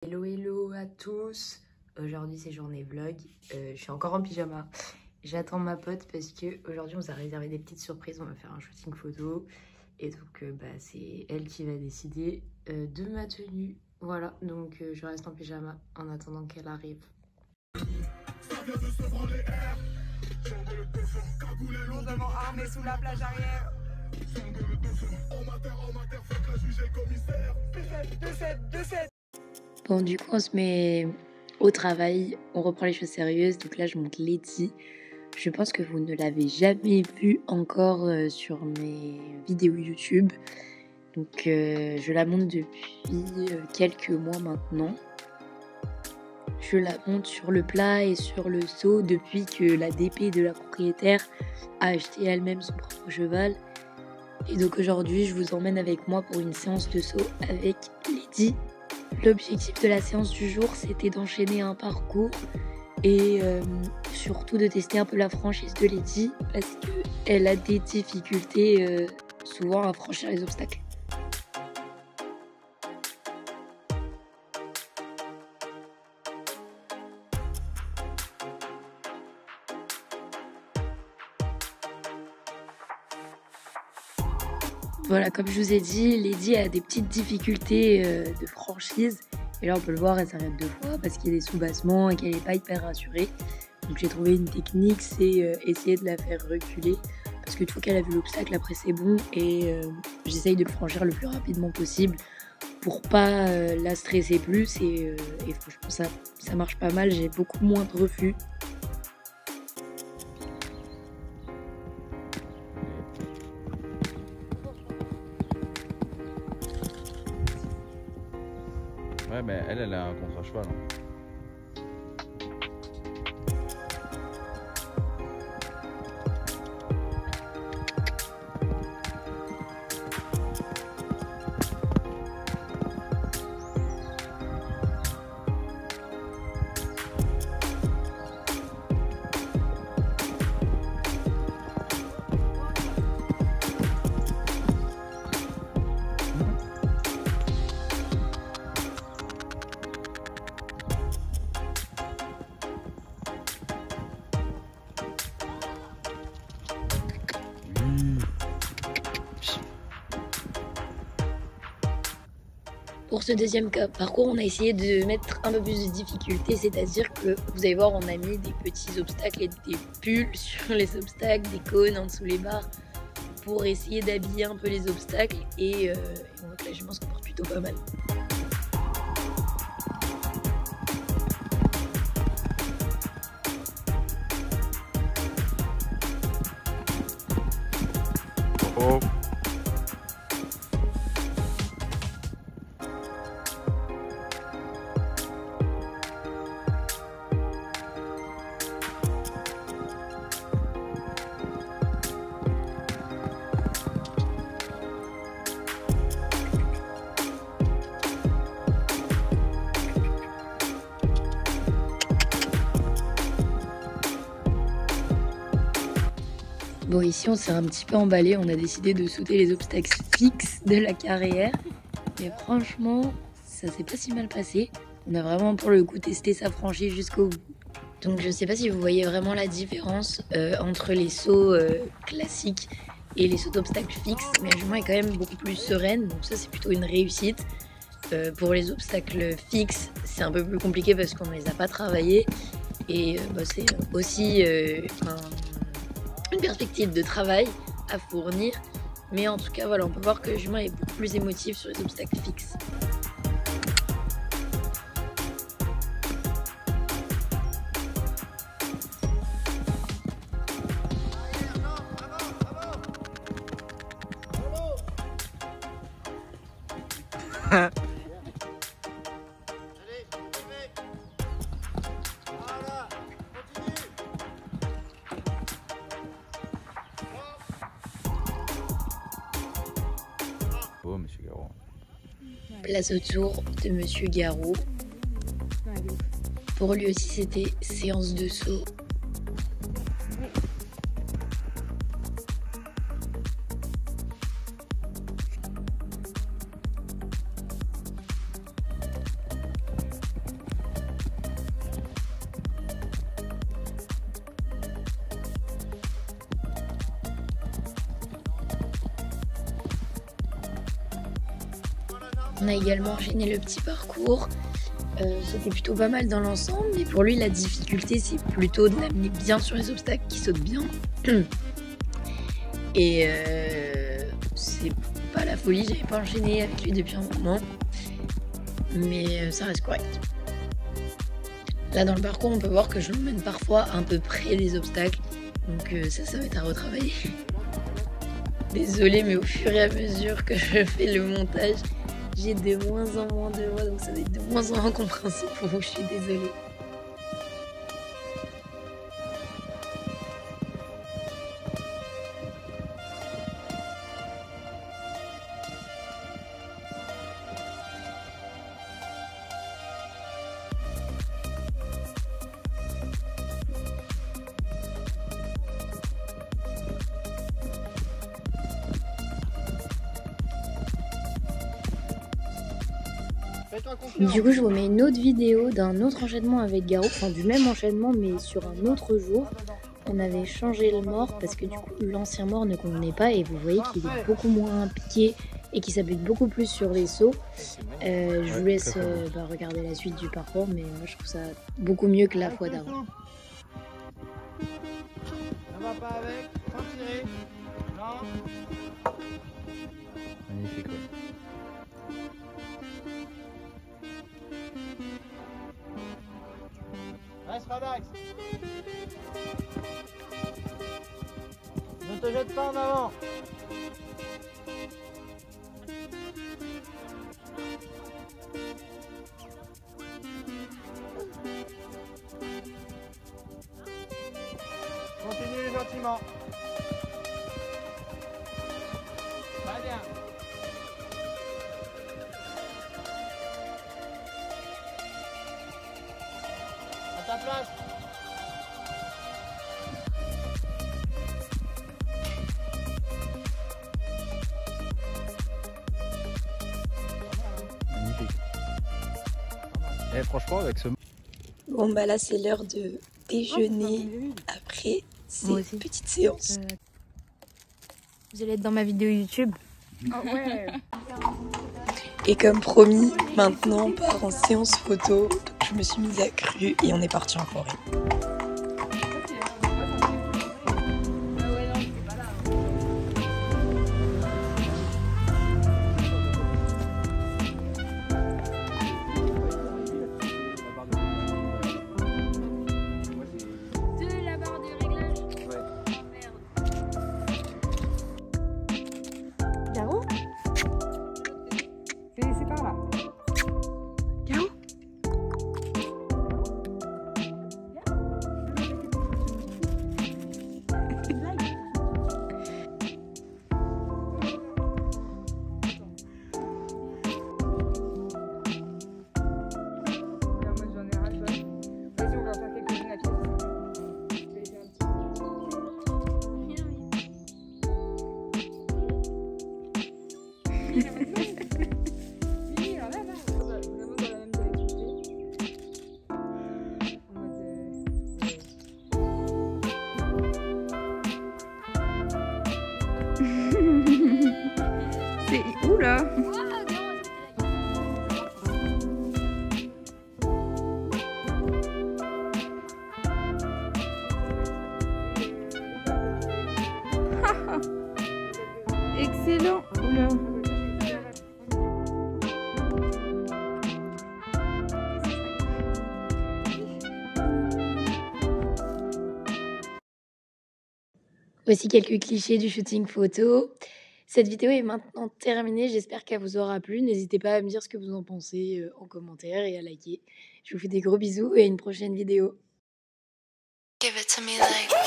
Hello hello à tous, aujourd'hui c'est journée vlog, je suis encore en pyjama, j'attends ma pote parce que aujourd'hui on s'est réservé des petites surprises, on va faire un shooting photo et donc c'est elle qui va décider de ma tenue, voilà donc je reste en pyjama en attendant qu'elle arrive. Ça vient de se branler air. J'envoie le dauphin, cagoulé lourdement armé sous la plage arrière. J'envoie le dauphin, en mater, faites la juger commissaire. 2-7. Bon du coup on se met au travail, on reprend les choses sérieuses, donc là je monte Letty. Je pense que vous ne l'avez jamais vue encore sur mes vidéos YouTube. Donc je la monte depuis quelques mois maintenant. Je la monte sur le plat et sur le seau depuis que la DP de la propriétaire a acheté elle-même son propre cheval. Et donc aujourd'hui je vous emmène avec moi pour une séance de saut avec Letty. L'objectif de la séance du jour c'était d'enchaîner un parcours et surtout de tester un peu la franchise de Letty parce qu'elle a des difficultés souvent à franchir les obstacles. Voilà, comme je vous ai dit, Letty a des petites difficultés de franchise. Et là, on peut le voir, elle s'arrête 2 fois parce qu'il y a des sous-bassements et qu'elle n'est pas hyper rassurée. Donc j'ai trouvé une technique, c'est essayer de la faire reculer. Parce qu'une fois qu'elle a vu l'obstacle, après c'est bon. Et j'essaye de le franchir le plus rapidement possible pour pas la stresser plus. Et franchement, ça marche pas mal, j'ai beaucoup moins de refus. Ouais, mais elle a un contre cheval. Hein. Pour ce deuxième parcours, on a essayé de mettre un peu plus de difficulté, c'est-à-dire que vous allez voir, on a mis des petits obstacles et des pulls sur les obstacles, des cônes en dessous les barres pour essayer d'habiller un peu les obstacles et donc là je m'en comporte plutôt pas mal. Oh. Bon, ici on s'est un petit peu emballé, on a décidé de sauter les obstacles fixes de la carrière. Et franchement, ça s'est pas si mal passé. On a vraiment pour le coup testé sa franchise jusqu'au bout. Donc je sais pas si vous voyez vraiment la différence entre les sauts classiques et les sauts d'obstacles fixes. Mais la jument est quand même beaucoup plus sereine, donc ça c'est plutôt une réussite. Pour les obstacles fixes, c'est un peu plus compliqué parce qu'on ne les a pas travaillés. Et c'est aussi une perspective de travail à fournir, mais en tout cas voilà, on peut voir que le jument est beaucoup plus émotif sur les obstacles fixes. Oh, monsieur Garot. Place au tour de Monsieur Garot. Pour lui aussi c'était séance de saut. On a également enchaîné le petit parcours. C'était plutôt pas mal dans l'ensemble, mais pour lui, la difficulté, c'est plutôt de l'amener bien sur les obstacles, qui saute bien. Et c'est pas la folie, j'avais pas enchaîné avec lui depuis un moment, mais ça reste correct. Là, dans le parcours, on peut voir que je l'emmène parfois un peu près des obstacles, donc ça va être à retravailler. Désolée, mais au fur et à mesure que je fais le montage, j'ai de moins en moins de voix, donc ça va être de moins en moins compréhensible pour vous, je suis désolée. Du coup, je vous mets une autre vidéo d'un autre enchaînement avec Garou, enfin du même enchaînement mais sur un autre jour. On avait changé le mort parce que du coup l'ancien mort ne convenait pas et vous voyez qu'il est beaucoup moins piqué et qu'il s'applique beaucoup plus sur les sauts. Je vous laisse regarder la suite du parcours, mais moi je trouve ça beaucoup mieux que la fois d'avant. Ça va pas avec, sans tirer. Non. Magnifique, ouais. Reste relax. Ne te jette pas en avant. Continue gentiment. Très bien. À ta place. Magnifique. Eh, franchement, avec ce... Bon bah là c'est l'heure de déjeuner après ces petites séances. Vous allez être dans ma vidéo YouTube. Et comme promis, maintenant on part en séance photo. Donc je me suis mise à cru et on est parti en forêt. Garou? C'est par là. Garou? J'en ai ras le bol. Vas-y, on va faire quelques-unes à pied. Oui, alors là, vraiment dans la même direction. En mode, C'est où là? Excellent. Oula. Voici quelques clichés du shooting photo. Cette vidéo est maintenant terminée, j'espère qu'elle vous aura plu. N'hésitez pas à me dire ce que vous en pensez en commentaire et à liker. Je vous fais des gros bisous et à une prochaine vidéo. Give it to me like